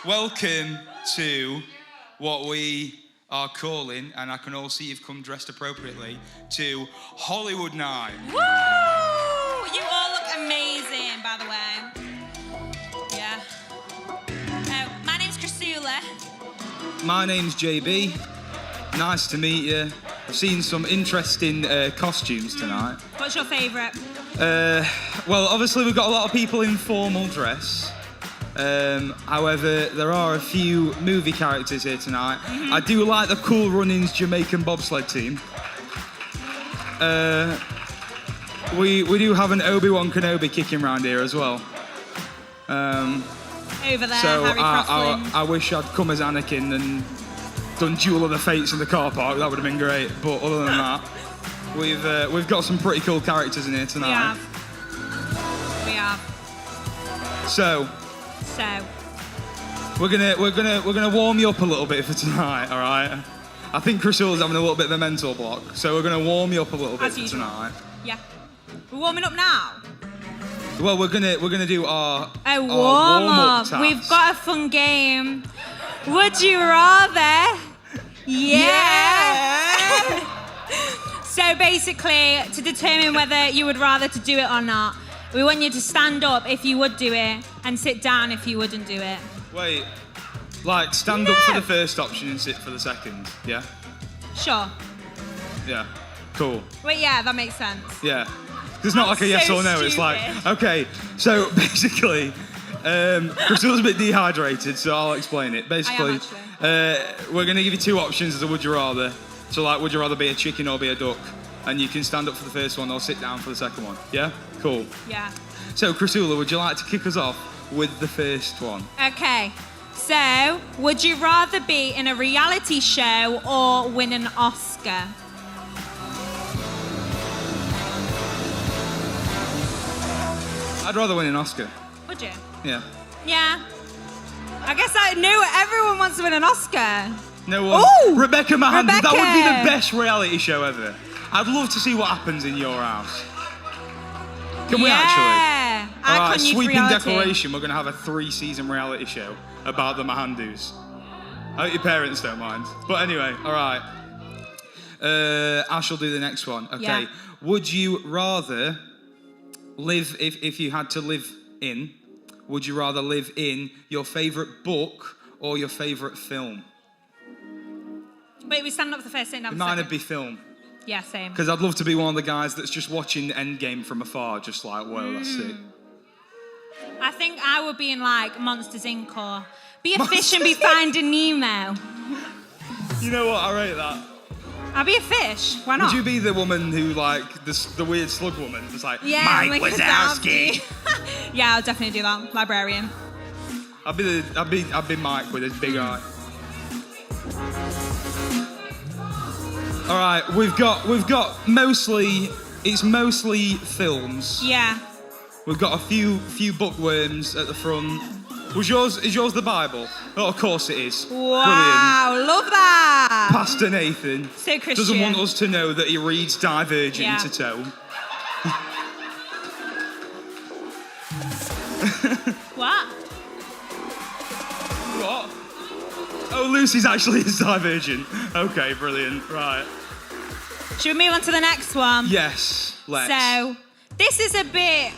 welcome to what we are calling, and I can all see you've come dressed appropriately, to Hollywood Night. Woo! You all look amazing, by the way. Yeah. My name's Chrisula. My name's JB. Nice to meet you. I've seen some interesting costumes tonight. What's your favourite? Well, obviously we've got a lot of people in formal dress. However, there are a few movie characters here tonight. Mm-hmm. I do like the Cool Runnings Jamaican bobsled team. We do have an Obi-Wan Kenobi kicking around here as well. Over there, so Harry Crossland. I wish I'd come as Anakin and done Duel of the Fates in the car park. That would have been great. But other than that, we've got some pretty cool characters in here tonight. We have. So we're gonna warm you up a little bit for tonight, all right? I think Chrisula's having a little bit of a mental block, so we're gonna warm you up a little bit for tonight. Yeah. We're warming up now. Well, we're gonna do our warm-up task. We've got a fun game. Would you rather? Yeah. So basically, to determine whether you would rather to do it or not, we want you to stand up if you would do it and sit down if you wouldn't do it. Wait, like stand up for the first option and sit for the second, yeah? Sure. Yeah, cool. Wait, yeah, that makes sense. Yeah, it's not like a yes or no, stupid. It's like, okay, so basically, Christina's a bit dehydrated, so I'll explain it. Basically, we're gonna give you two options as a would you rather. So like, would you rather be a chicken or be a duck? And you can stand up for the first one or sit down for the second one. Yeah? Cool. Yeah. So, Chrisula, would you like to kick us off with the first one? Okay. So, would you rather be in a reality show or win an Oscar? I'd rather win an Oscar. Would you? Yeah. Yeah. I guess I knew everyone wants to win an Oscar. No one. Ooh, Rebecca Mahan. Rebecca. That would be the best reality show ever. I'd love to see what happens in your house. Can we actually? Yeah. All right, IKON YTH sweeping reality. declaration. We're going to have a 3-season reality show about the Mahandus. I hope your parents don't mind. But anyway, all right. I shall do the next one. Okay. Yeah. Would you rather live, if you had to live in, would you rather live in your favourite book or your favourite film? Wait, we stand up for the first, sitting down for the Mine second. would be film. Yeah, same. Because I'd love to be one of the guys that's just watching Endgame from afar, just like, whoa, that's sick. I think I would be in like Monsters Inc. or be a fish and be Finding Nemo. You know what? I rate that. I'll be a fish. Why not? Would you be the woman who, like, the weird slug woman? That's like, Mike Wazowski. Yeah, I'll definitely do that. Librarian. I'd be Mike with his big eye. All right, we've got mostly films. Yeah. We've got a few bookworms at the front. Is yours the Bible? Oh, of course it is. Wow, Brilliant. love that. Pastor Nathan So Christian. doesn't want us to know that he reads Divergent to tone. What? Oh, Lucy's actually his Divergent. Okay, brilliant. Right. Should we move on to the next one? Yes, let's. So, this is a bit...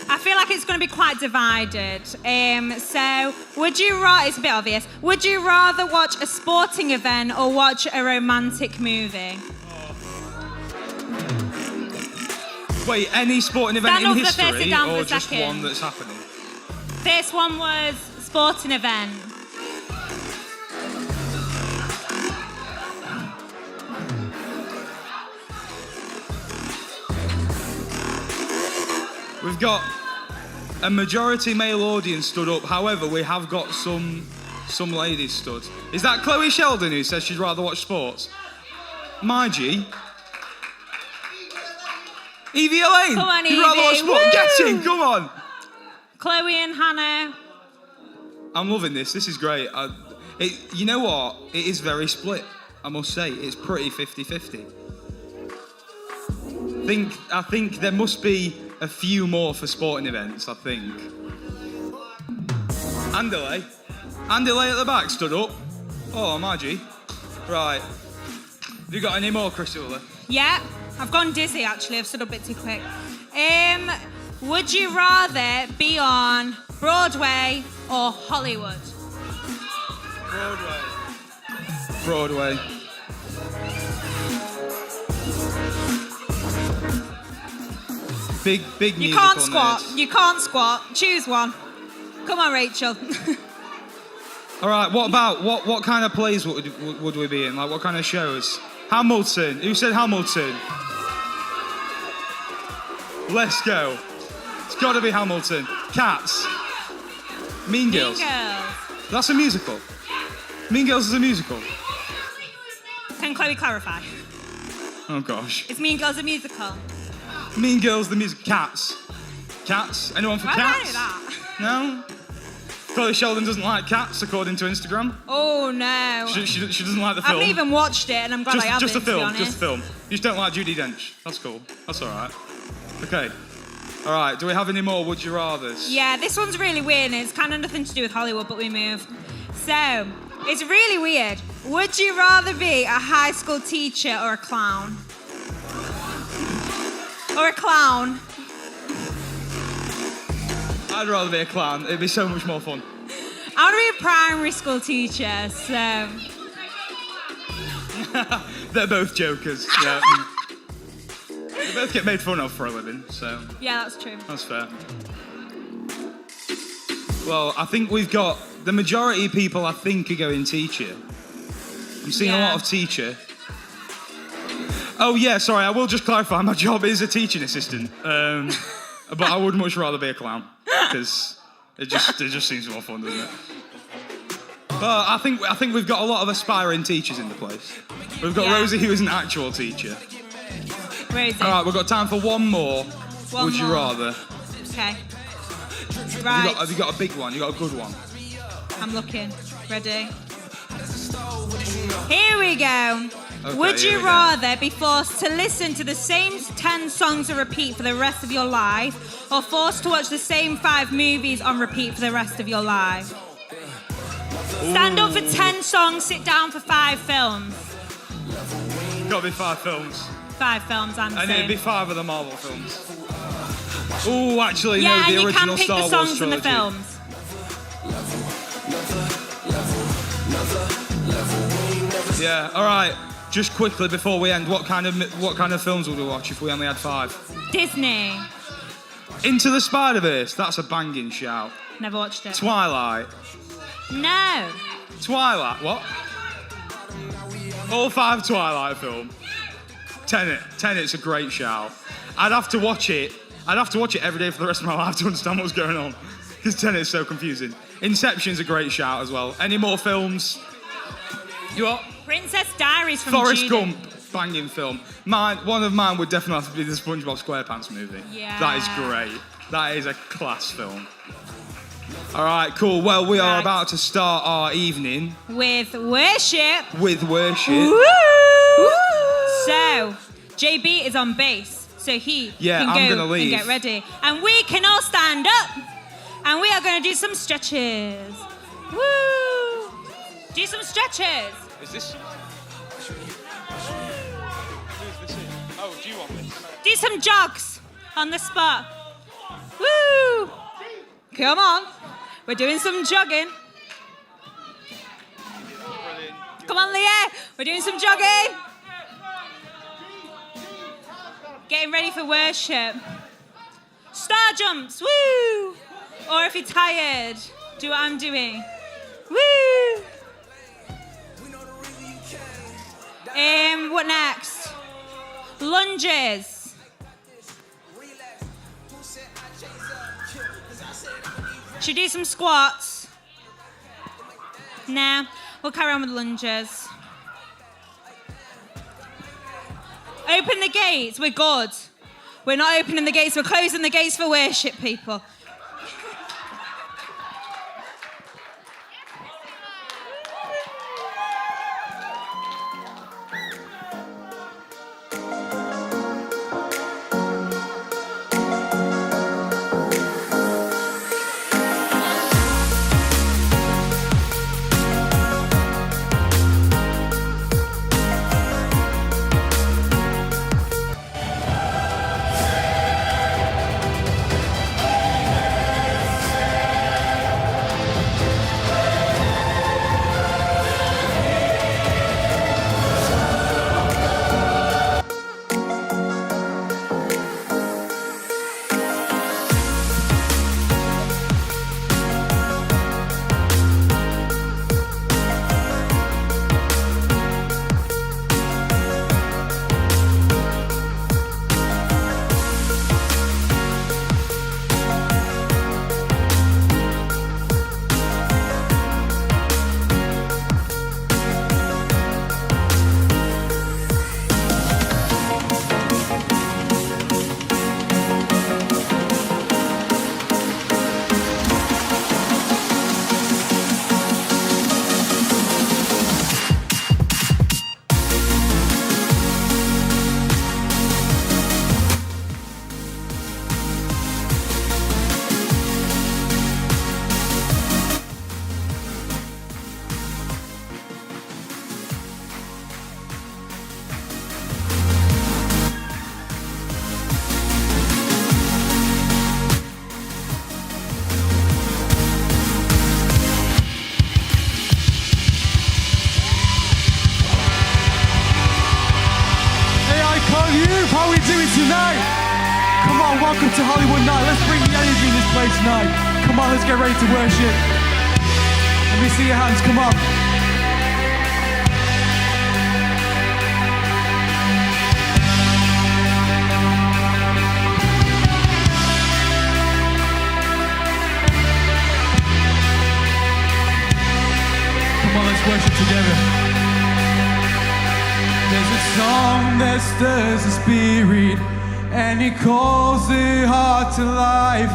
I feel like it's going to be quite divided. So, it's a bit obvious. Would you rather watch a sporting event or watch a romantic movie? Wait, any sporting event in history or just second. one that's happening? This one was sporting event. We've got a majority male audience stood up. However, we have got some ladies stood. Is that Chloe Sheldon who says she'd rather watch sports? Margie? Evie Elaine? Come on, You'd rather watch Evie. sports? Woo! Get in, come on. Chloe and Hannah. I'm loving this. This is great. You know what? It is very split, I must say. It's pretty 50-50. I think there must be a few more for sporting events, I think. Andale. Andy Lay at the back stood up. Oh, Margie. Right. Have you got any more, Christula? Yeah, I've gone dizzy actually. I've stood up a bit too quick. Would you rather be on Broadway or Hollywood? Broadway. Big musical. You can't squat. Nerds. You can't squat. Choose one. Come on, Rachel. All right. What about what kind of plays would we be in? Like what kind of shows? Hamilton. Who said Hamilton? Let's go. It's got to be Hamilton. Cats. Mean Girls. Mean Girls. That's a musical. Mean Girls is a musical. Can Chloe clarify? Oh gosh. Is Mean Girls a musical? Mean Girls, the music. Cats. Cats. Anyone for Why cats? did I do that? No. Chloe Sheldon doesn't like cats, according to Instagram. Oh no. She doesn't like the I film. haven't even watched it, and I'm glad I haven't. Just the film. To be honest. Just the film. You just don't like Judi Dench. That's cool. That's all right. Okay. All right. Do we have any more Would You Rathers? Yeah, this one's really weird, and it's kind of nothing to do with Hollywood, but we move. So, it's really weird. Would you rather be a high school teacher or a clown? Or a clown? I'd rather be a clown. It'd be so much more fun. I want to be a primary school teacher, so... They're both jokers. Yeah. They both get made fun of for a living, so... Yeah, that's true. That's fair. Well, I think we've got... The majority of people, I think, are going teacher. I'm seeing a lot of teacher. Oh, yeah, sorry, I will just clarify. My job is a teaching assistant. But I would much rather be a clown. Because it just seems more fun, doesn't it? But I think we've got a lot of aspiring teachers in the place. We've got Rosie, who is an actual teacher. Rosie. All right, we've got time for one more. Would you rather? Okay. Right. Have you got a big one? You got a good one? I'm looking. Ready? Here we go. Okay, Would you rather be forced to listen to the same 10 songs on repeat for the rest of your life, or forced to watch the same 5 movies on repeat for the rest of your life? Stand up for 10 songs, sit down for 5 films. Got to be 5 films. 5 films, I'm saying. And it'd be 5 of the Marvel films. Oh, actually, yeah, no, the and you original can pick Star the Wars songs in the trilogy. films. Yeah, all right. Just quickly before we end, what kind of films would we watch if we only had 5? Disney. Into the Spider-Verse. That's a banging shout. Never watched it. Twilight. No. Twilight. What? All 5 Twilight film. Tenet. Tenet's a great shout. I'd have to watch it every day for the rest of my life to understand what's going on. Because Tenet's so confusing. Inception's a great shout as well. Any more films? You what? Princess Diaries from Forrest Judy. Gump, banging film. One of mine would definitely have to be the SpongeBob SquarePants movie. Yeah. That is great. That is a class film. All right, cool. Well, we are about to start our evening with worship. With worship. Woo! So, JB is on bass, so he can I'm go gonna leave. and get ready. And we can all stand up, and we are going to do some stretches. Woo! Do some stretches. Is this? Oh, do you want this? Do some jogs on the spot. Woo! Come on. We're doing some jogging. Come on, Leah. We're doing some jogging. Getting ready for worship. Star jumps. Woo! Or if you're tired, do what I'm doing. Woo! What next? Lunges. Should we do some squats? Nah, we'll carry on with lunges. Open the gates, we're good. We're not opening the gates, we're closing the gates for worship, people. we do it tonight. Come on, welcome to Hollywood Night. Let's bring the energy in this place tonight. Come on, let's get ready to worship. Let me see your hands, come on. Come on, let's worship together. There's a song that stirs the spirit and it calls the heart to life.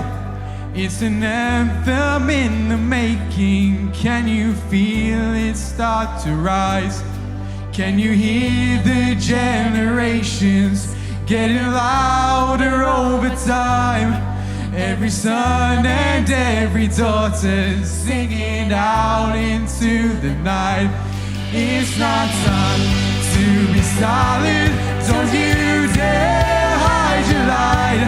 It's an anthem in the making. Can you feel it start to rise? Can you hear the generations getting louder over time? Every son and every daughter singing out into the night. It's not time to be silent. Don't you dare hide your light.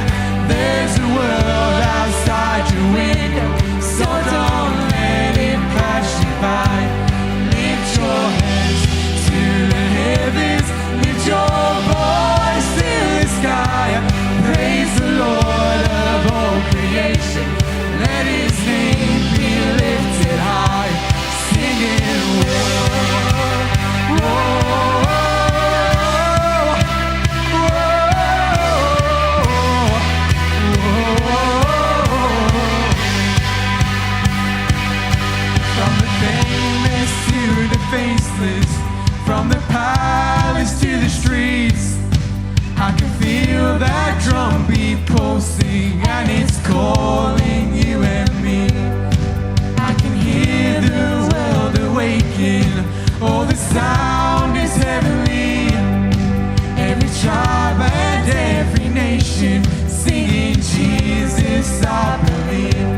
There's a world outside your window, so don't let it pass you by. Lift your hands to the heavens, lift your voice to the sky. Praise the Lord of all creation, let His name be lifted high. Singing, whoa, whoa. Faceless, from the palace to the streets, I can feel that drum beat pulsing and it's calling you and me. I can hear the world awaken, oh the sound is heavenly. Every tribe and every nation singing Jesus I believe.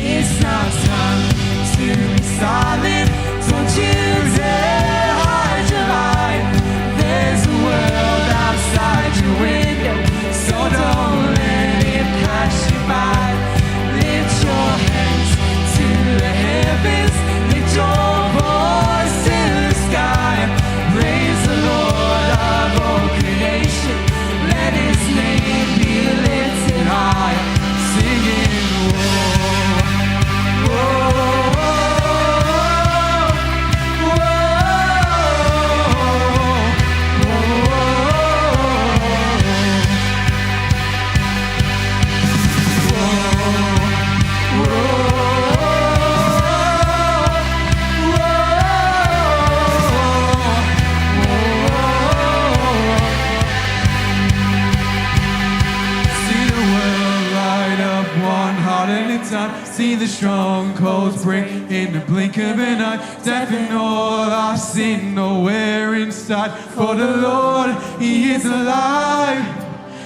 It's not time to be silent. Don't you dare hide your light. There's a world outside your window, so don't let it pass you by. Lift your hands to the heavens, lift your voice to the sky. Praise the Lord of all creation, let His name be lifted high. Singing, whoa, whoa. See the strongholds break in the blink of an eye. Death and all our sin nowhere inside. For the Lord, He is alive.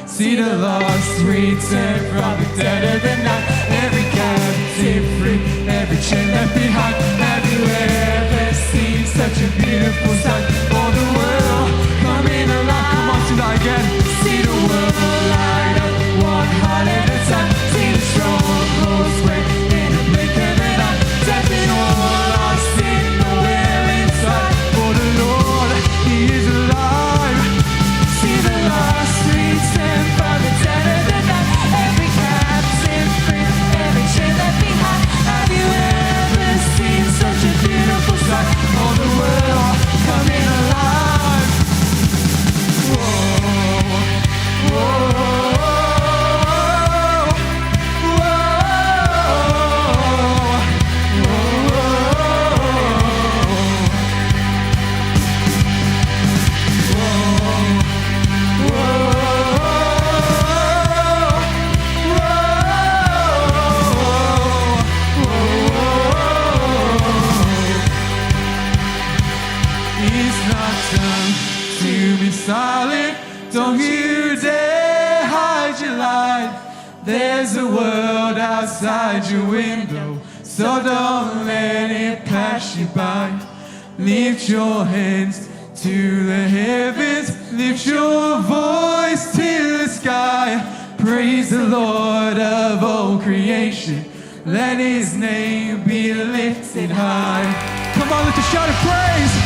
See the lost return from the dead of the night. Every captive free, every chain left behind. Have you ever seen such a beautiful sight? For the world coming alive. Come on, tonight again. See the world light up, one heart at a time. See the strongholds break in the blink of an eye. Death and all our sin nowhere inside. For the Lord, He is alive. See the lost return from the dead of the night. Every captive free, every chain left behind. Have you ever seen such a beautiful sight? All the world coming alive. Whoa, whoa. Silent, don't you dare hide your light. There's a world outside your window, so don't let it pass you by. Lift your hands to the heavens, lift your voice to the sky. Praise the Lord of all creation, let His name be lifted high. Come on, let's just shout of praise.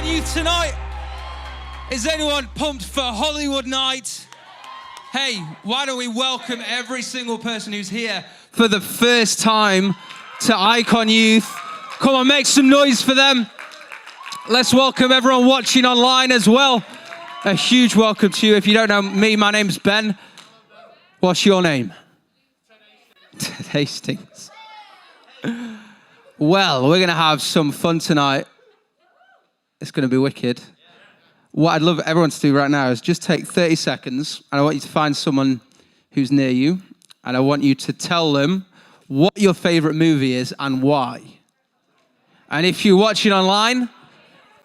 IKON Youth tonight? Is anyone pumped for Hollywood night? Hey, why don't we welcome every single person who's here for the first time to IKON Youth. Come on, make some noise for them. Let's welcome everyone watching online as well. A huge welcome to you. If you don't know me, my name's Ben. What's your name? Hastings. Well, we're going to have some fun tonight. It's going to be wicked. What I'd love everyone to do right now is just take 30 seconds, and I want you to find someone who's near you, and I want you to tell them what your favorite movie is and why. And if you're watching online,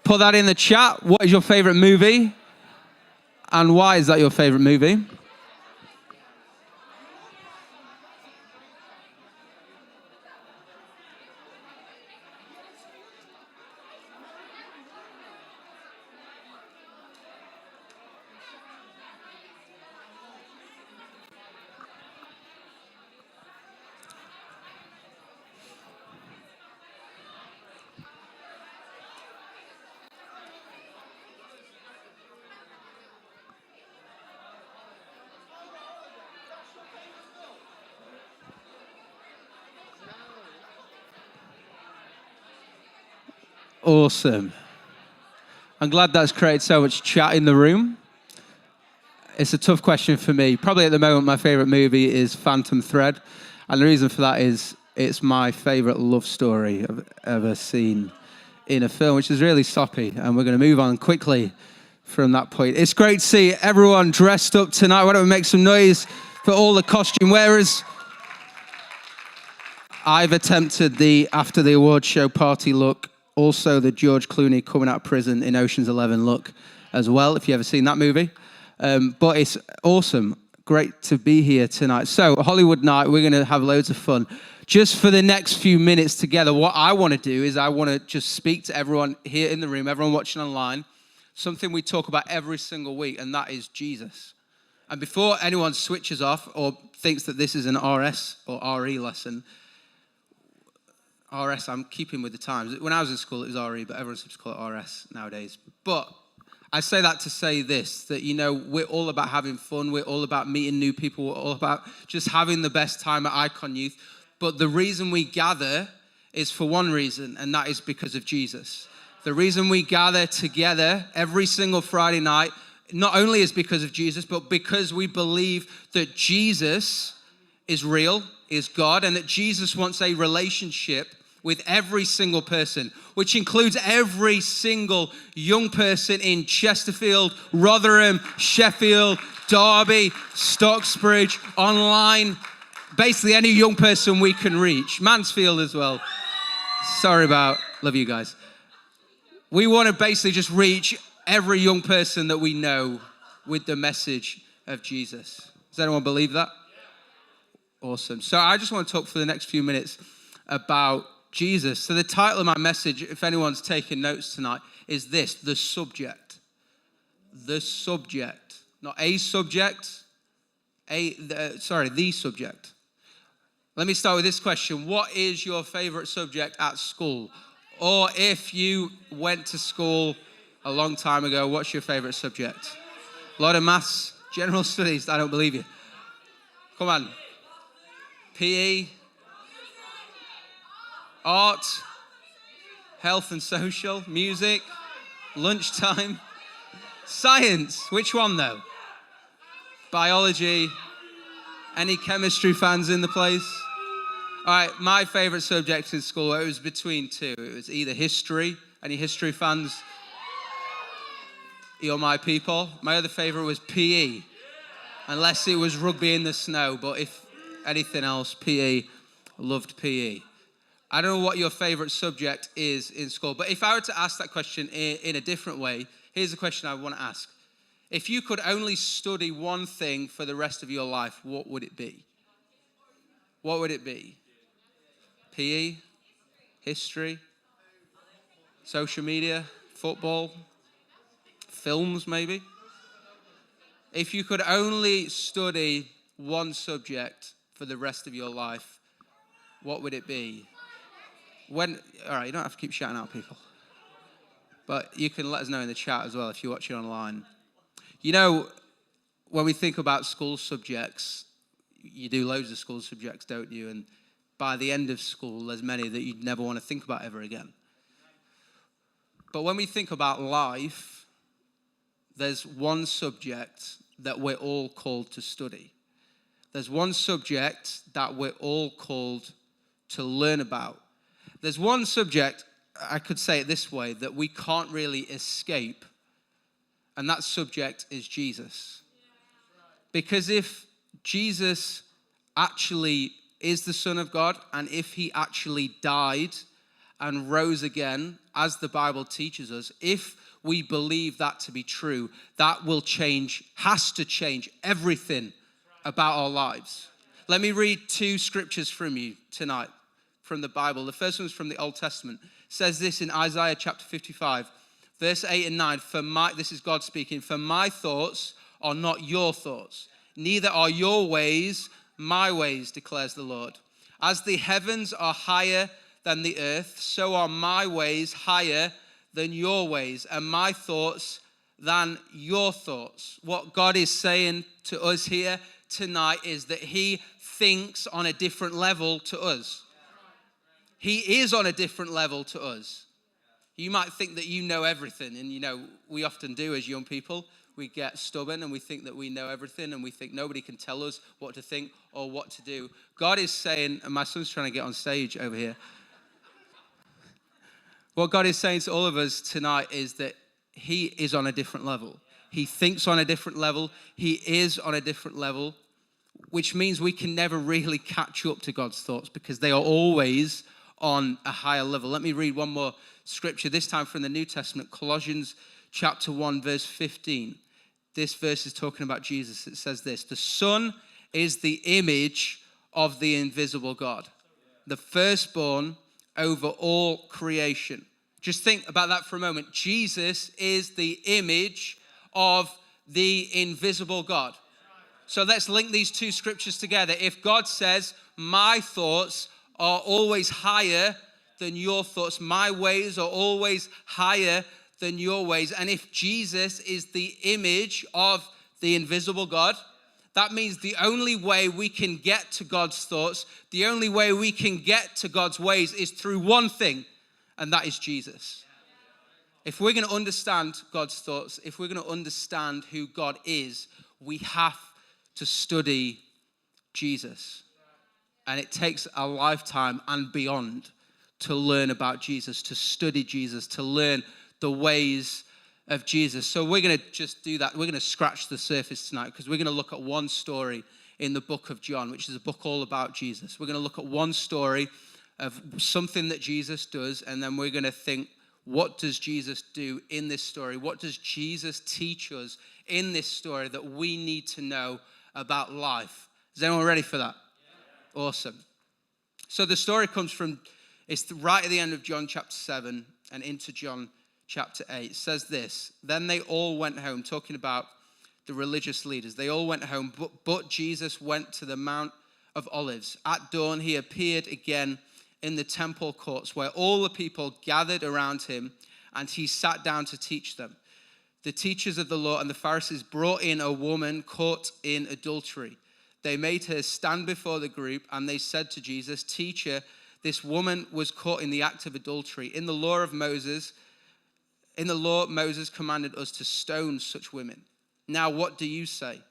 put that in the chat. What is your favorite movie? And why is that your favorite movie? Awesome. I'm glad that's created so much chat in the room. It's a tough question for me. Probably at the moment, my favorite movie is Phantom Thread. And the reason for that is it's my favorite love story I've ever seen in a film, which is really soppy. And we're going to move on quickly from that point. It's great to see everyone dressed up tonight. Why don't we make some noise for all the costume wearers? I've attempted the after the award show party look. Also, the George Clooney coming out of prison in Ocean's 11 look as well, if you've ever seen that movie. But it's awesome. Great to be here tonight. So, Hollywood night, we're going to have loads of fun. Just for the next few minutes together, what I want to do is I want to just speak to everyone here in the room, everyone watching online, something we talk about every single week, and that is Jesus. And before anyone switches off or thinks that this is an RS or RE lesson, RS, I'm keeping with the times. When I was in school, it was RE, but everyone seems to call it RS nowadays. But I say that to say this, that, you know, we're all about having fun. We're all about meeting new people. We're all about just having the best time at IKON Youth. But the reason we gather is for one reason, and that is because of Jesus. The reason we gather together every single Friday night, not only is because of Jesus, but because we believe that Jesus is real, is God, and that Jesus wants a relationship with every single person, which includes every single young person in Chesterfield, Rotherham, Sheffield, Derby, Stocksbridge, online, basically any young person we can reach. Mansfield as well. Love you guys. We want to basically just reach every young person that we know with the message of Jesus. Does anyone believe that? Awesome. So I just want to talk for the next few minutes about Jesus. So the title of my message, if anyone's taking notes tonight, is this: the subject. The subject. Not a subject. The subject. Let me start with this question. What is your favorite subject at school? Or if you went to school a long time ago, what's your favorite subject? A lot of maths, general studies, I don't believe you. Come on. PE. Art, health and social, music, lunchtime, science. Which one though? Biology. Any chemistry fans in the place? All right, my favorite subject in school, it was between two. It was either history. Any history fans? You're my people. My other favorite was PE, unless it was rugby in the snow. But if anything else, PE, loved PE. I don't know what your favorite subject is in school, but if I were to ask that question in a different way, here's the question I want to ask. If you could only study one thing for the rest of your life, what would it be? What would it be? PE? History? Social media? Football? Films, maybe? If you could only study one subject for the rest of your life, what would it be? All right, you don't have to keep shouting out people. But you can let us know in the chat as well if you're watching online. You know, when we think about school subjects, you do loads of school subjects, don't you? And by the end of school, there's many that you'd never want to think about ever again. But when we think about life, there's one subject that we're all called to study. There's one subject that we're all called to learn about. There's one subject, I could say it this way, that we can't really escape, and that subject is Jesus. Because if Jesus actually is the Son of God, and if he actually died and rose again, as the Bible teaches us, if we believe that to be true, that will change, has to change everything about our lives. Let me read 2 scriptures from you tonight from the Bible. The first one's from the Old Testament. It says this in Isaiah chapter 55, verse 8 and 9. This is God speaking, "For my thoughts are not your thoughts, neither are your ways my ways, declares the Lord. As the heavens are higher than the earth, so are my ways higher than your ways, and my thoughts than your thoughts." What God is saying to us here tonight is that he thinks on a different level to us. He is on a different level to us. You might think that you know everything, and we often do as young people. We get stubborn and we think that we know everything, and we think nobody can tell us what to think or what to do. God is saying, and my son's trying to get on stage over here. What God is saying to all of us tonight is that he is on a different level. He thinks on a different level. He is on a different level, which means we can never really catch up to God's thoughts because they are always on a higher level. Let me read one more scripture, this time from the New Testament, Colossians chapter 1, verse 15. This verse is talking about Jesus. It says this: "The Son is the image of the invisible God, the firstborn over all creation." Just think about that for a moment. Jesus is the image of the invisible God. So let's link these 2 scriptures together. If God says, "My thoughts are always higher than your thoughts, my ways are always higher than your ways," and if Jesus is the image of the invisible God, that means the only way we can get to God's thoughts, the only way we can get to God's ways is through one thing, and that is Jesus. If we're going to understand God's thoughts, if we're going to understand who God is, we have to study Jesus. And it takes a lifetime and beyond to learn about Jesus, to study Jesus, to learn the ways of Jesus. So we're going to just do that. We're going to scratch the surface tonight because we're going to look at one story in the book of John, which is a book all about Jesus. We're going to look at one story of something that Jesus does, and then we're going to think, what does Jesus do in this story? What does Jesus teach us in this story that we need to know about life? Is anyone ready for that? Yeah. Awesome. So the story comes from, it's right at the end of John chapter 7 and into John chapter 8. It says this: "Then they all went home," talking about the religious leaders. They all went home, but Jesus went to the Mount of Olives. At dawn, he appeared again in the temple courts where all the people gathered around him, and he sat down to teach them. The teachers of the law and the Pharisees brought in a woman caught in adultery. They made her stand before the group, and they said to Jesus, "Teacher, this woman was caught in the act of adultery. In the law, Moses commanded us to stone such women. Now, what do you say?"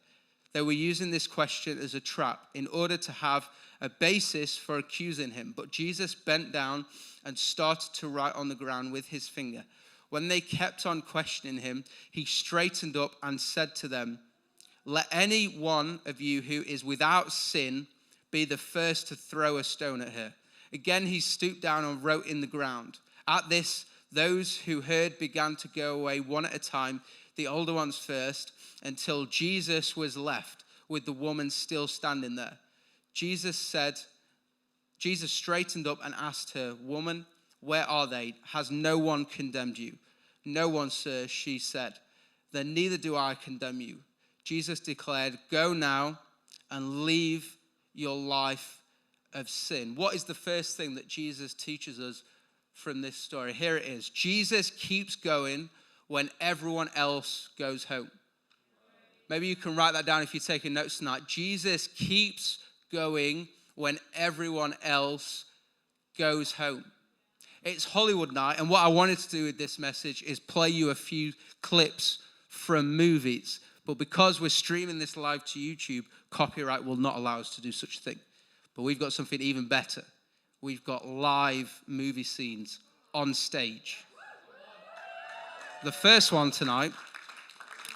They were using this question as a trap in order to have a basis for accusing him. But Jesus bent down and started to write on the ground with his finger. When they kept on questioning him, he straightened up and said to them, "Let any one of you who is without sin be the first to throw a stone at her." Again, he stooped down and wrote in the ground. At this, those who heard began to go away one at a time, the older ones first, until Jesus was left with the woman still standing there. Jesus straightened up and asked her, "Woman, where are they? Has no one condemned you?" "No one, sir," she said. "Then neither do I condemn you." Jesus declared, "Go now and leave your life of sin." What is the first thing that Jesus teaches us from this story. Here it is. Jesus keeps going when everyone else goes home. Maybe you can write that down if you're taking notes tonight. Jesus keeps going when everyone else goes home. It's Hollywood night, and what I wanted to do with this message is play you a few clips from movies. But because we're streaming this live to YouTube, copyright will not allow us to do such a thing. But we've got something even better. We've got live movie scenes on stage. The first one tonight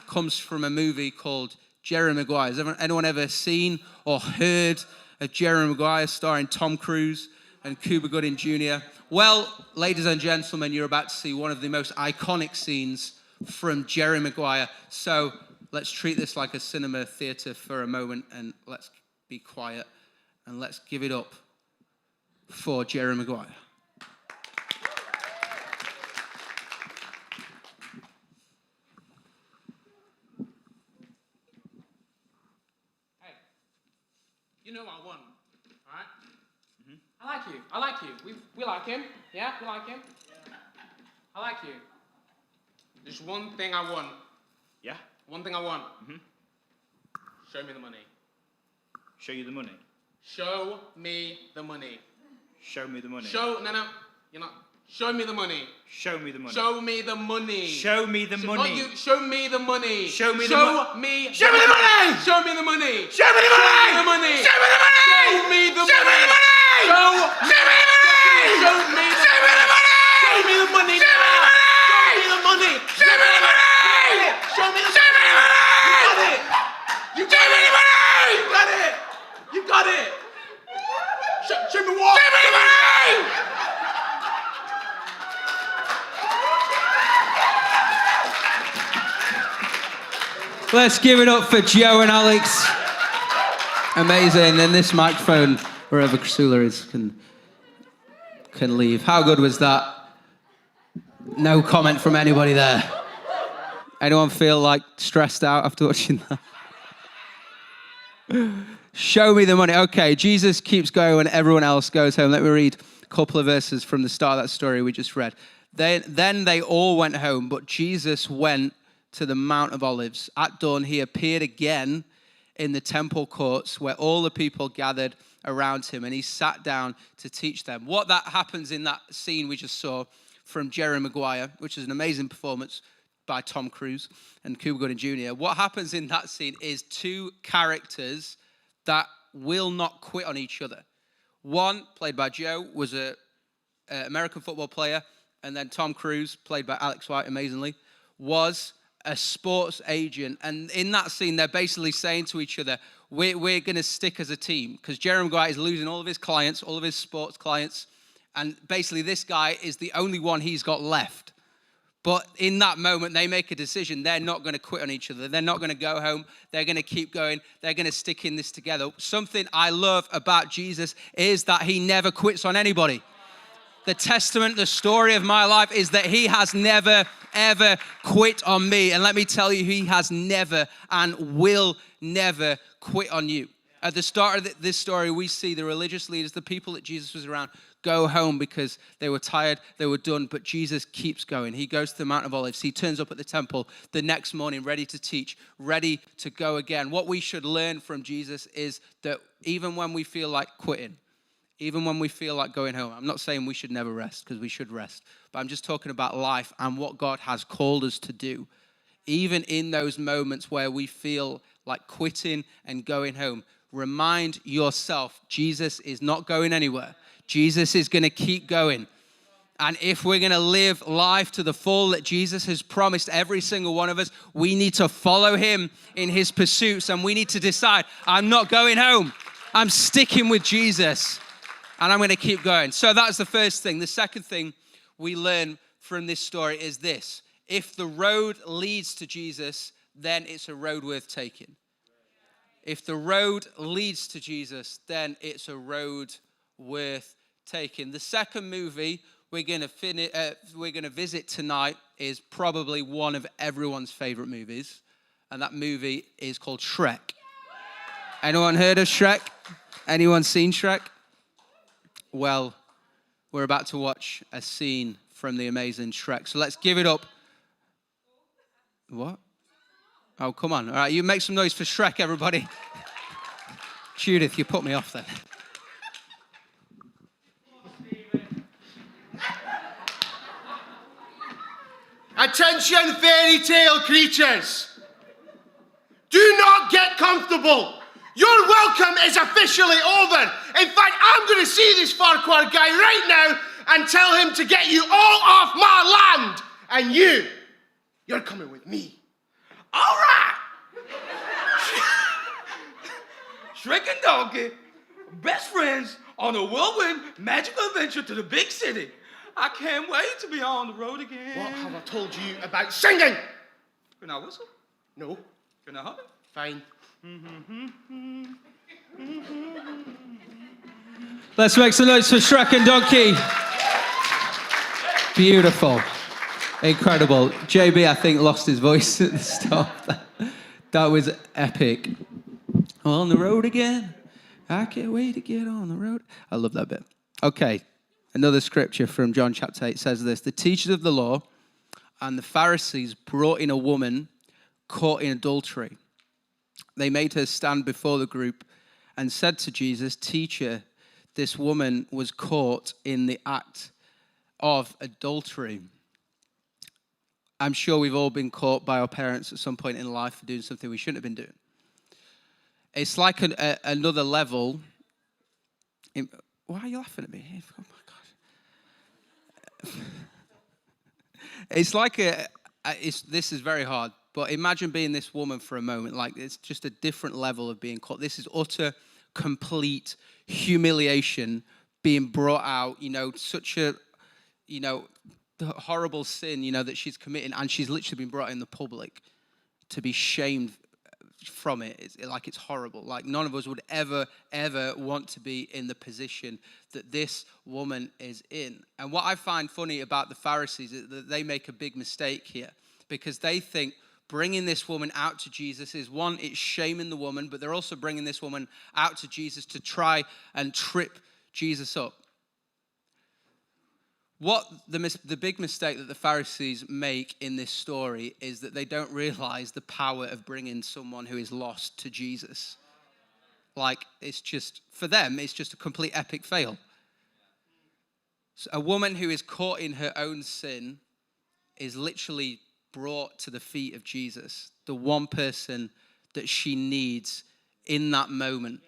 comes from a movie called Jerry Maguire. Has anyone ever seen or heard of Jerry Maguire starring Tom Cruise and Cuba Gooding Jr.? Well, ladies and gentlemen, you're about to see one of the most iconic scenes from Jerry Maguire. So let's treat this like a cinema theater for a moment, and let's be quiet and let's give it up for Jerry Maguire. Hey, you know I won, all right? Mm-hmm. I like you. We like him. Yeah, we like him. Yeah. I like you. There's one thing I want. Yeah? One thing I want. Mm-hmm. Show me the money. Show you the money. Show me the money. Show me the money. No, you're not. Show me the money. Show me the money. Show me the money. Show me the money. Not you. Show me the money. Show me the money. Show me the money. Show me the money. Show me the money. Show me the money. Show me the money. Show me the money. Show me the money. Show me the money. Show me the money. Show me the money. Show me the money. Show me the money. Show me the money. Show me the money. Show me the Show me the money. You got it. You got it. You got it. Show me what? Show me the money. Let's give it up for Joe and Alex. Amazing. And this microphone, wherever Chrysula is, can leave. How good was that? No comment from anybody there. Anyone feel like stressed out after watching that? Show me the money. Okay, Jesus keeps going when everyone else goes home. Let me read a couple of verses from the start of that story we just read. Then they all went home, but Jesus went to the Mount of Olives. At dawn, he appeared again in the temple courts where all the people gathered around him, and he sat down to teach them. What that happens in that scene we just saw from Jerry Maguire, which is an amazing performance by Tom Cruise and Cuba Gooding Jr. What happens in that scene is two characters that will not quit on each other. One, played by Joe, was an American football player, and then Tom Cruise, played by Alex White, amazingly, was a sports agent. And in that scene, they're basically saying to each other, we're going to stick as a team, because Jerry Maguire is losing all of his clients, all of his sports clients, and basically this guy is the only one he's got left. But in that moment, they make a decision. They're not going to quit on each other. They're not going to go home. They're going to keep going. They're going to stick in this together. Something I love about Jesus is that he never quits on anybody. The testament, the story of my life is that he has never, ever quit on me. And let me tell you, he has never and will never quit on you. At the start of this story, we see the religious leaders, the people that Jesus was around, go home because they were tired, they were done, but Jesus keeps going. He goes to the Mount of Olives. He turns up at the temple the next morning, ready to teach, ready to go again. What we should learn from Jesus is that even when we feel like quitting, even when we feel like going home, I'm not saying we should never rest, because we should rest, but I'm just talking about life and what God has called us to do. Even in those moments where we feel like quitting and going home, remind yourself, Jesus is not going anywhere. Jesus is going to keep going. And if we're going to live life to the full that Jesus has promised every single one of us, we need to follow him in his pursuits, and we need to decide, I'm not going home. I'm sticking with Jesus, and I'm going to keep going. So that's the first thing. The second thing we learn from this story is this. If the road leads to Jesus, then it's a road worth taking. If the road leads to Jesus, then it's a road worth taking. The second movie we're going to visit tonight is probably one of everyone's favorite movies, and that movie is called Shrek. Anyone heard of Shrek? Anyone seen Shrek? Well, We're about to watch a scene from the amazing Shrek. So let's give it up. What? Oh, come on. All right, you make some noise for Shrek, everybody. Judith, you put me off then. Attention, fairy tale creatures. Do not get comfortable. Your welcome is officially over. In fact, I'm going to see this Farquhar guy right now and tell him to get you all off my land. And you're coming with me. All right. Shrek and Donkey, best friends on a whirlwind magical adventure to the big city. I can't wait to be on the road again. What have I told you about singing? Can I whistle? No. Can I hum it? Fine. Let's make some noise for Shrek and Donkey. Beautiful. Incredible. JB, I think, lost his voice at the start. That was epic. On the road again. I can't wait to get on the road. I love that bit. Okay. Another scripture from John chapter 8 says this. The teachers of the law and the Pharisees brought in a woman caught in adultery. They made her stand before the group and said to Jesus, Teacher, this woman was caught in the act of adultery. I'm sure we've all been caught by our parents at some point in life for doing something we shouldn't have been doing. It's like another level. Why are you laughing at me? Oh my God. It's like this is very hard, but imagine being this woman for a moment. Like, it's just a different level of being caught. This is utter, complete humiliation being brought out, such a, the horrible sin, that she's committing, and she's literally been brought in the public to be shamed from it. It's horrible. Like, none of us would ever want to be in the position that this woman is in. And what I find funny about the Pharisees is that they make a big mistake here, because they think bringing this woman out to Jesus is, one, it's shaming the woman, but they're also bringing this woman out to Jesus to try and trip Jesus up. What the big mistake that the Pharisees make in this story is that they don't realize the power of bringing someone who is lost to Jesus. Like, it's just, for them, it's just a complete epic fail. So a woman who is caught in her own sin is literally brought to the feet of Jesus, the one person that she needs in that moment.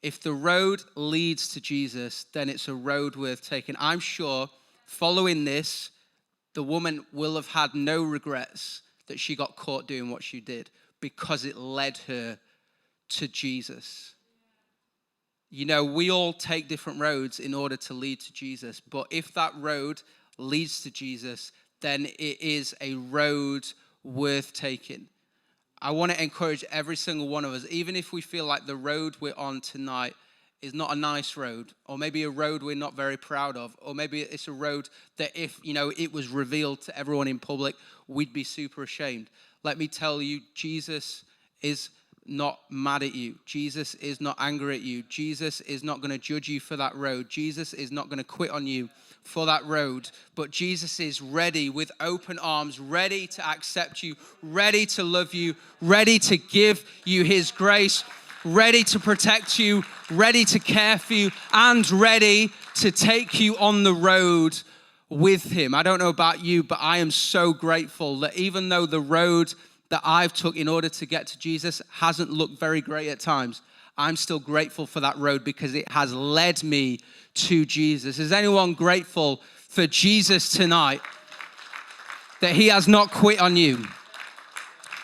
If the road leads to Jesus, then it's a road worth taking. I'm sure following this, the woman will have had no regrets that she got caught doing what she did, because it led her to Jesus. We all take different roads in order to lead to Jesus, but if that road leads to Jesus, then it is a road worth taking. I want to encourage every single one of us, even if we feel like the road we're on tonight is not a nice road, or maybe a road we're not very proud of, or maybe it's a road that if, it was revealed to everyone in public, we'd be super ashamed. Let me tell you, Jesus is not mad at you. Jesus is not angry at you. Jesus is not going to judge you for that road. Jesus is not going to quit on you for that road, but Jesus is ready with open arms, ready to accept you, ready to love you, ready to give you his grace, ready to protect you, ready to care for you, and ready to take you on the road with him. I don't know about you, but I am so grateful that even though the road that I've took in order to get to Jesus hasn't looked very great at times, I'm still grateful for that road because it has led me to Jesus. Is anyone grateful for Jesus tonight? That he has not quit on you.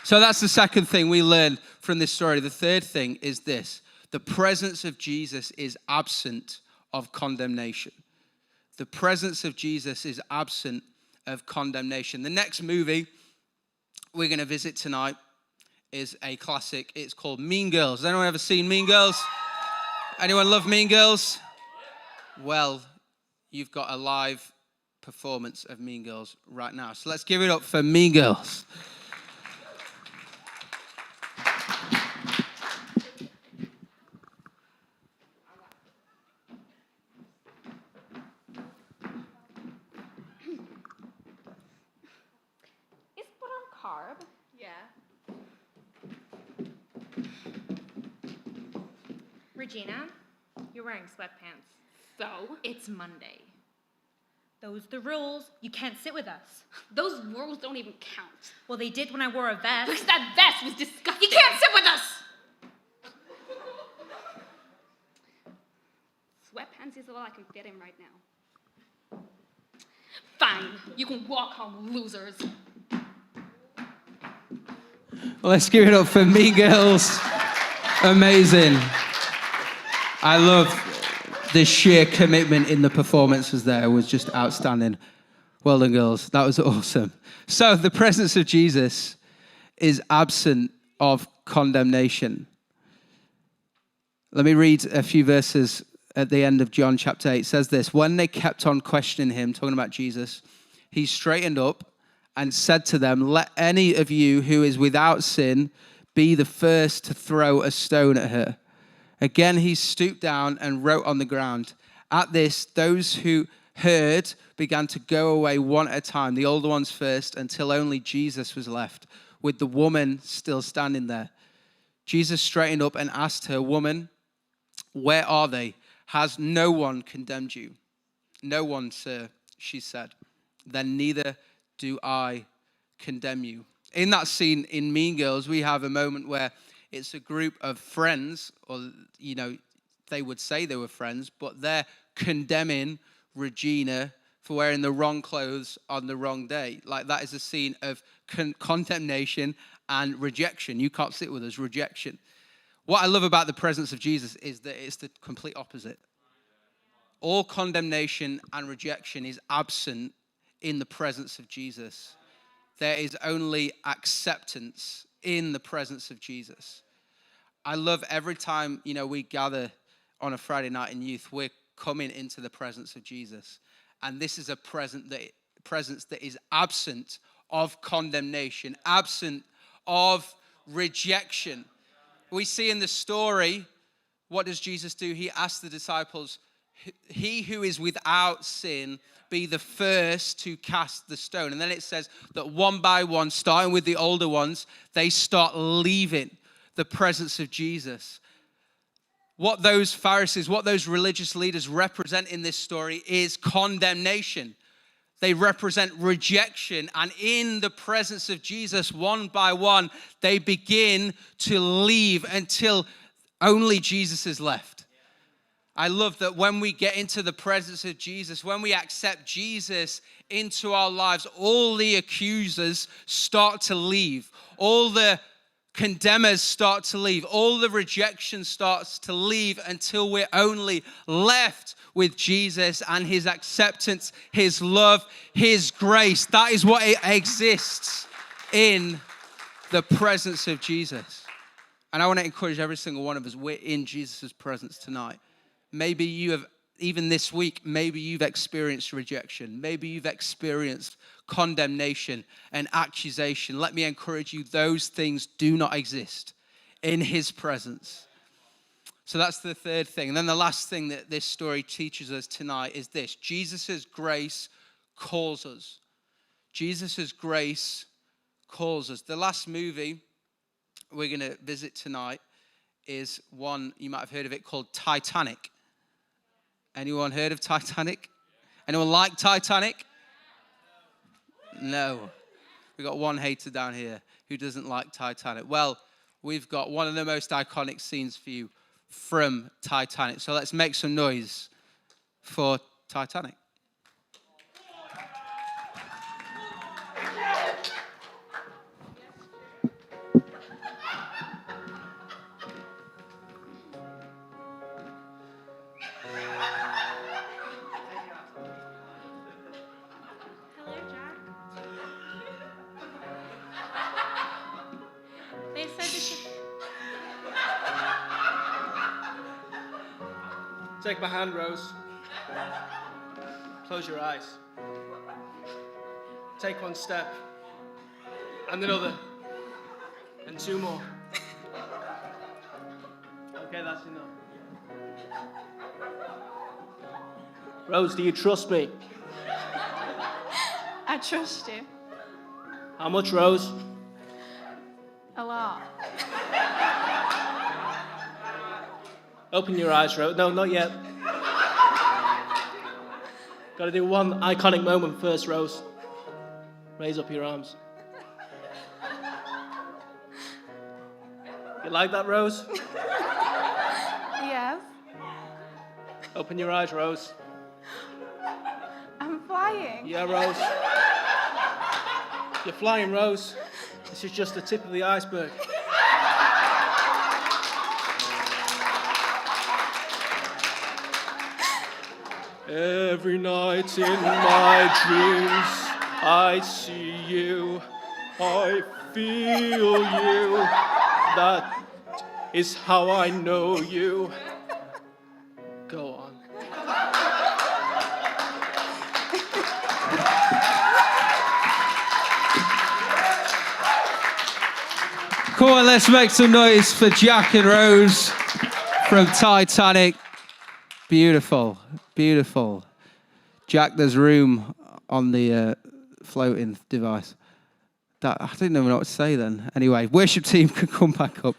So that's the second thing we learn from this story. The third thing is this: the presence of Jesus is absent of condemnation. The presence of Jesus is absent of condemnation. The next movie we're going to visit tonight is a classic. It's called Mean Girls. Has anyone ever seen Mean Girls? Anyone love Mean Girls? Well, you've got a live performance of Mean Girls right now. So let's give it up for Mean Girls. carb. Yeah. Regina, you're wearing sweatpants. So? It's Monday. Those are the rules. You can't sit with us. Those rules don't even count. Well, they did when I wore a vest. Because that vest was disgusting. You can't sit with us! Sweatpants is all I can fit in right now. Fine, you can walk home, losers. Well, let's give it up for Mean Girls. Amazing. I love the sheer commitment in the performances there. It was just outstanding. Well done, girls. That was awesome. So the presence of Jesus is absent of condemnation. Let me read a few verses at the end of John chapter 8. It says this: when they kept on questioning him, talking about Jesus, he straightened up and said to them, let any of you who is without sin be the first to throw a stone at her. Again, he stooped down and wrote on the ground. At this, those who heard began to go away one at a time, the older ones first, until only Jesus was left, with the woman still standing there. Jesus straightened up and asked her, woman, where are they? Has no one condemned you? No one, sir, she said. Then neither do I condemn you. In that scene in Mean Girls, we have a moment where it's a group of friends, or, you know, they would say they were friends, but they're condemning Regina for wearing the wrong clothes on the wrong day. Like, that is a scene of condemnation and rejection. You can't sit with us, rejection. What I love about the presence of Jesus is that it's the complete opposite. All condemnation and rejection is absent in the presence of Jesus. There is only acceptance in the presence of Jesus. I love every time, you know, we gather on a Friday night in youth, we're coming into the presence of Jesus. And this is a presence that is absent of condemnation, absent of rejection. We see in the story, what does Jesus do? He asks the disciples, he who is without sin, be the first to cast the stone. And then it says that one by one, starting with the older ones, they start leaving the presence of Jesus. What those Pharisees, what those religious leaders represent in this story is condemnation. They represent rejection. And in the presence of Jesus, one by one, they begin to leave until only Jesus is left. I love that when we get into the presence of Jesus, when we accept Jesus into our lives, all the accusers start to leave. All the condemners start to leave. All the rejection starts to leave until we're only left with Jesus and his acceptance, his love, his grace. That is what exists in the presence of Jesus. And I want to encourage every single one of us, we're in Jesus' presence tonight. Maybe you have, even this week, maybe you've experienced rejection. Maybe you've experienced condemnation and accusation. Let me encourage you, those things do not exist in his presence. So that's the third thing. And then the last thing that this story teaches us tonight is this: Jesus' grace calls us. Jesus' grace calls us. The last movie we're going to visit tonight is one, you might have heard of it, called Titanic. Anyone heard of Titanic? Anyone like Titanic? No. We've got one hater down here who doesn't like Titanic. Well, we've got one of the most iconic scenes for you from Titanic. So let's make some noise for Titanic. Take my hand, Rose. Close your eyes. Take one step, and another, and two more. Okay, that's enough. Rose, do you trust me? I trust you. How much, Rose? Open your eyes, Rose. No, not yet. Got to do one iconic moment first, Rose. Raise up your arms. You like that, Rose? Yes. Open your eyes, Rose. I'm flying. Yeah, Rose. You're flying, Rose. This is just the tip of the iceberg. Every night in my dreams, I see you, I feel you. That is how I know you. Go on. Come on, let's make some noise for Jack and Rose from Titanic. Beautiful, beautiful. Jack, there's room on the floating device. I didn't even know what to say then. Anyway, worship team can come back up.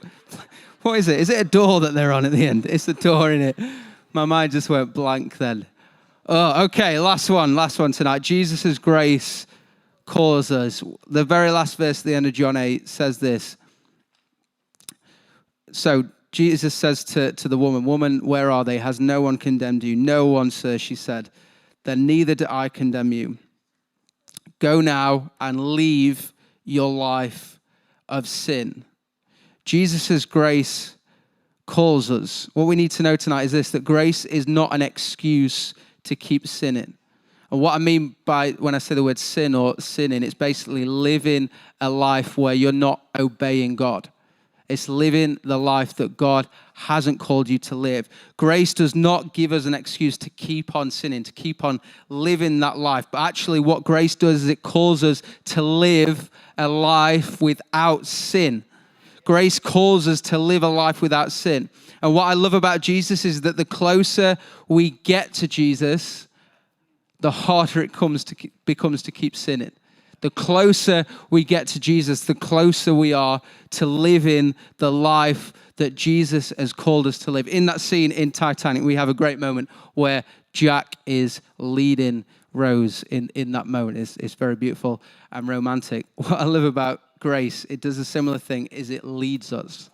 What is it? Is it a door that they're on at the end? It's the door, in it. My mind just went blank then. Oh, okay, last one tonight. Jesus' grace calls us. The very last verse at the end of John 8 says this. So Jesus says to the woman, "Woman, where are they? Has no one condemned you?" "No one, sir," she said. "Then neither do I condemn you. Go now and leave your life of sin." Jesus' grace calls us. What we need to know tonight is this, that grace is not an excuse to keep sinning. And what I mean by when I say the word sin or sinning, it's basically living a life where you're not obeying God. It's living the life that God hasn't called you to live. Grace does not give us an excuse to keep on sinning, to keep on living that life. But actually what grace does is it calls us to live a life without sin. Grace calls us to live a life without sin. And what I love about Jesus is that the closer we get to Jesus, the harder it becomes to keep sinning. The closer we get to Jesus, the closer we are to living the life that Jesus has called us to live. In that scene in Titanic, we have a great moment where Jack is leading Rose in that moment. It's very beautiful and romantic. What I love about grace, it does a similar thing, is it leads us.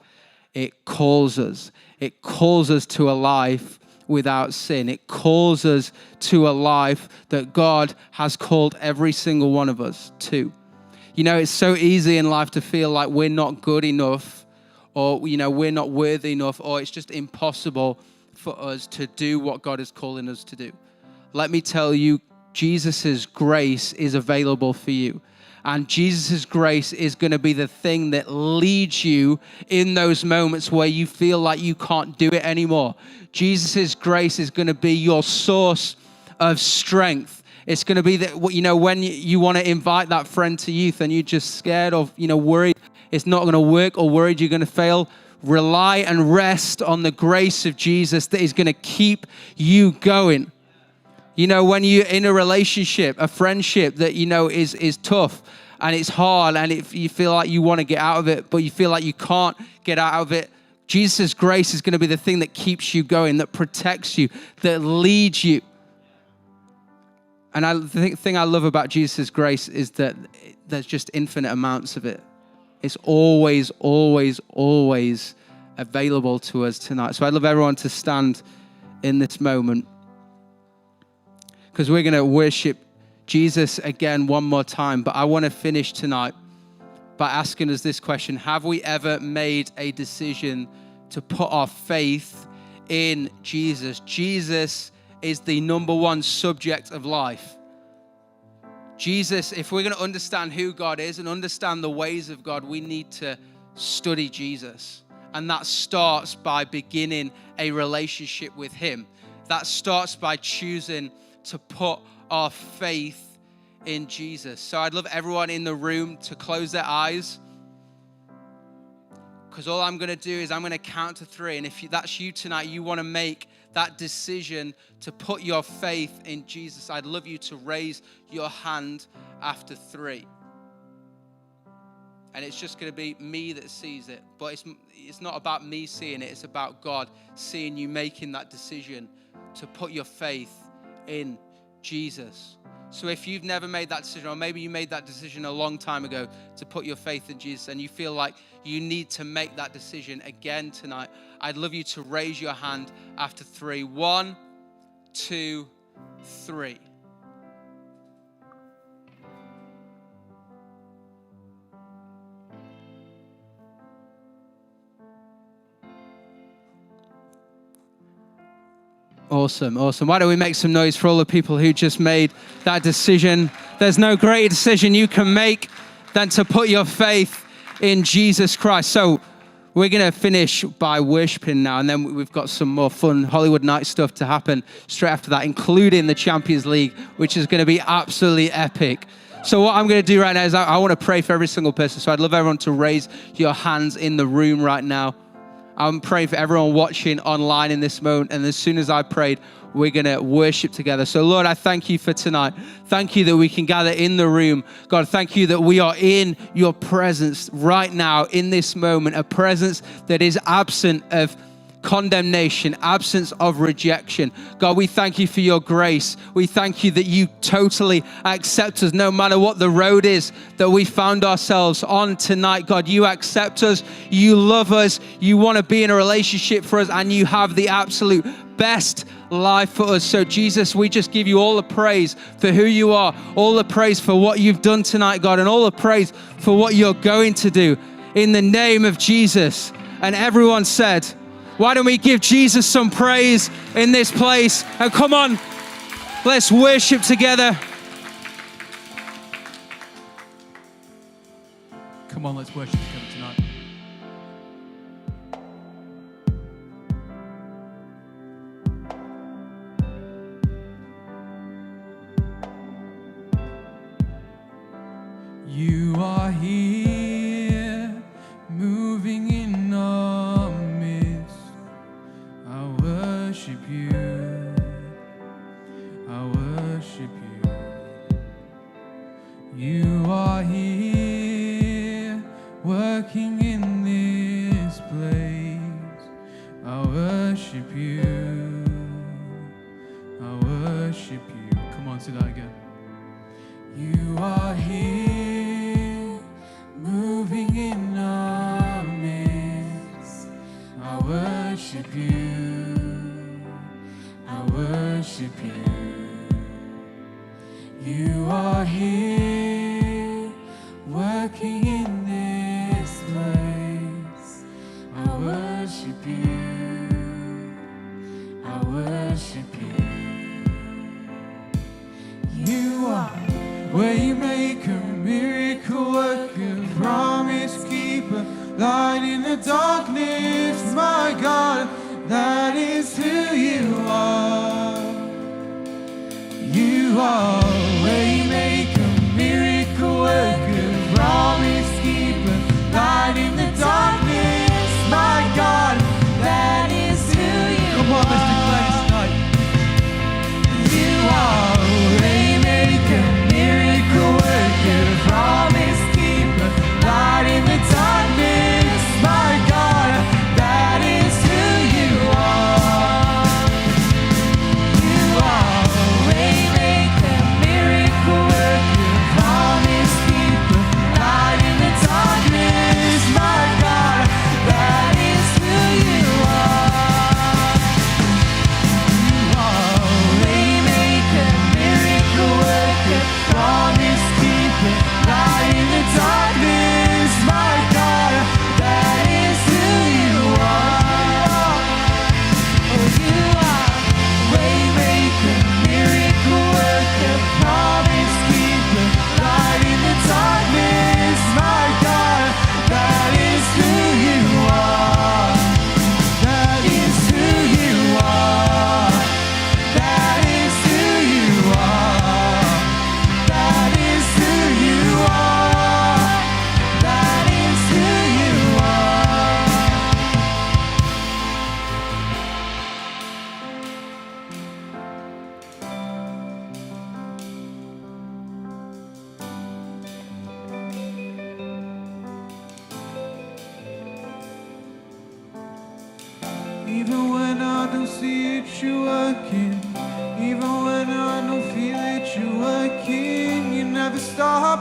It calls us. It calls us to a life without sin. It calls us to a life that God has called every single one of us to. You know, it's so easy in life to feel like we're not good enough, or, you know, we're not worthy enough, or it's just impossible for us to do what God is calling us to do. Let me tell you, Jesus' grace is available for you. And Jesus' grace is going to be the thing that leads you in those moments where you feel like you can't do it anymore. Jesus' grace is going to be your source of strength. It's going to be that, you know, when you want to invite that friend to youth and you're just scared or, you know, worried it's not going to work or worried you're going to fail, rely and rest on the grace of Jesus that is going to keep you going. You know, when you're in a relationship, a friendship that, you know, is tough and it's hard and you feel like you want to get out of it, but you feel like you can't get out of it, Jesus' grace is going to be the thing that keeps you going, that protects you, that leads you. And the thing I love about Jesus' grace is that there's just infinite amounts of it. It's always, always, always available to us tonight. So I'd love everyone to stand in this moment, because we're going to worship Jesus again one more time. But I want to finish tonight by asking us this question. Have we ever made a decision to put our faith in Jesus? Jesus is the number one subject of life. Jesus, if we're going to understand who God is and understand the ways of God, we need to study Jesus. And that starts by beginning a relationship with Him. That starts by choosing to put our faith in Jesus. So I'd love everyone in the room to close their eyes, because all I'm going to do is I'm going to count to 3. And if that's you tonight, you want to make that decision to put your faith in Jesus, I'd love you to raise your hand after 3. and it's just going to be me that sees it. But it's not about me seeing it. It's about God seeing you making that decision to put your faith in Jesus. So if you've never made that decision, or maybe you made that decision a long time ago to put your faith in Jesus, and you feel like you need to make that decision again tonight, I'd love you to raise your hand after 3. 1, 2, 3. Awesome, awesome. Why don't we make some noise for all the people who just made that decision? There's no greater decision you can make than to put your faith in Jesus Christ. So we're going to finish by worshiping now, and then we've got some more fun Hollywood night stuff to happen straight after that, including the Champions League, which is going to be absolutely epic. So what I'm going to do right now is I want to pray for every single person. So I'd love everyone to raise your hands in the room right now. I'm praying for everyone watching online in this moment. And as soon as I prayed, we're going to worship together. So Lord, I thank you for tonight. Thank you that we can gather in the room. God, thank you that we are in your presence right now in this moment, a presence that is absent of condemnation, absence of rejection. God, we thank you for your grace. We thank you that you totally accept us no matter what the road is that we found ourselves on tonight. God, you accept us, you love us, you want to be in a relationship for us, and you have the absolute best life for us. So Jesus, we just give you all the praise for who you are, all the praise for what you've done tonight, God, and all the praise for what you're going to do in the name of Jesus. And everyone said, why don't we give Jesus some praise in this place? And come on, let's worship together. Come on, let's worship together tonight. You are here, moving in our midst. I worship you. I worship you. You are here, working in this place. I worship you. I worship you. Come on, say that again. You are here, moving in our midst. I worship you. I worship you. You are here, working in this place. I worship you. I worship you. You are Waymaker, miracle worker, promise keeper, light in the darkness, my God, that is who you are. You are Waymaker, miracle worker, promise keeper, light in the darkness, my God, that is who you are. Come on, let's declare this tonight. You are Waymaker, miracle worker, promise keeper, light in the darkness, my God, that is who you are. You are Waymaker, Even when I don't see it, you're working. Even when I don't feel it, you're working. You never stop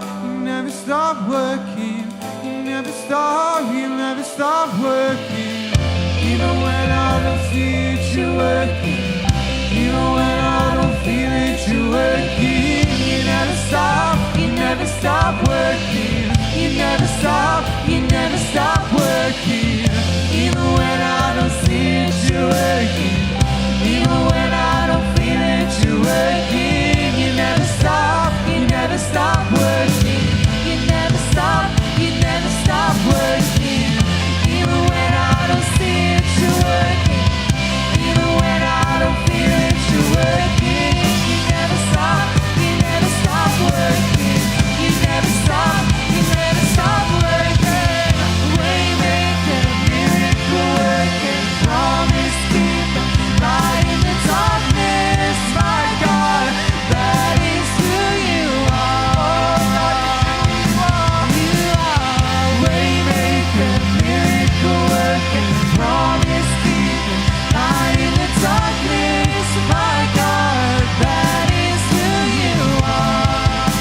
working. You never stop working. Even when I don't see it, you're working. Even when I don't feel it, you're working. You never stop working. You never stop working. Even when I don't see it, you're working. Even when I don't feel it, you're working. You never stop working. You never stop working. Even when I don't see it, you're working. Even when I don't feel it, you're working. You never stop working. You never stop working. Waymaker, miracle working, promise keeper, light in the darkness, my God, that is who you are. You are waymaker, miracle working, promise keeper, light in the darkness, my God, that is who you are.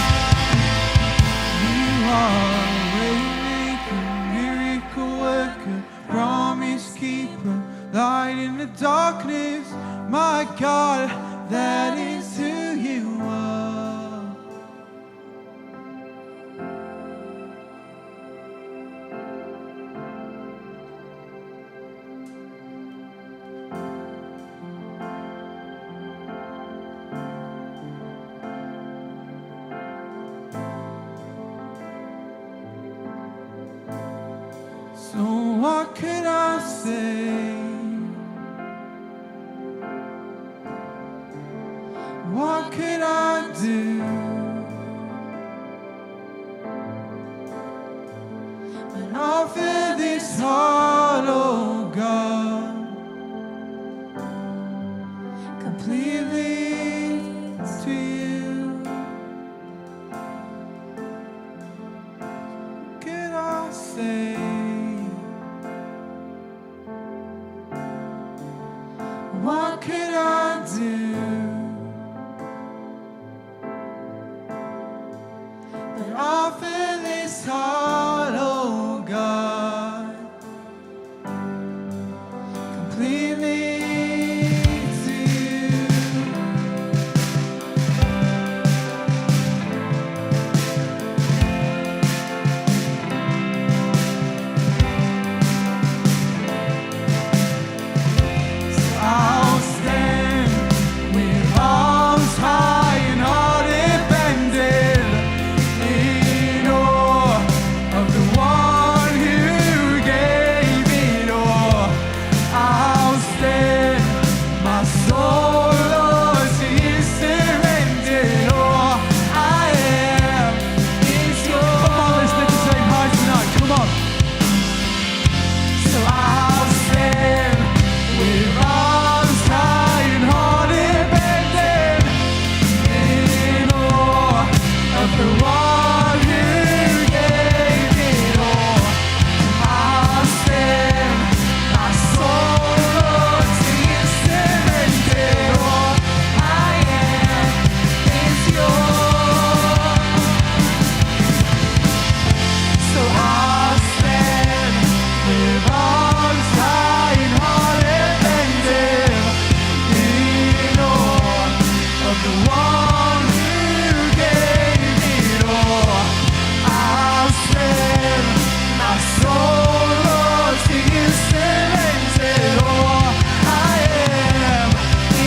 You are waymaker, miracle worker, promise keeper, light in the darkness, my God, that is who you are. So what could I say? What could I do? But offer this heart, oh God, completely to you. What could I say? What could I do? But offer this heart, oh God, completely to you. So I'll stand with arms high and heart bended, in awe of the one who gave it all. I'll stand, my soul, Lord, to you surrendered. All I am is yours. Come on, let's lift the same high tonight. Come on. So I'll stand with arms high and heart bended, in awe of the one who gave it all. I'll stand, my soul, Lord, to you surrendered. All I am is yours. So I'll stand with arms high and heart bended, in awe of the one who gave it all. I'll stand, my soul, Lord, to you surrendered. All I am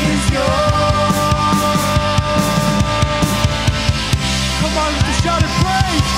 is yours. Come on, let's shout and praise.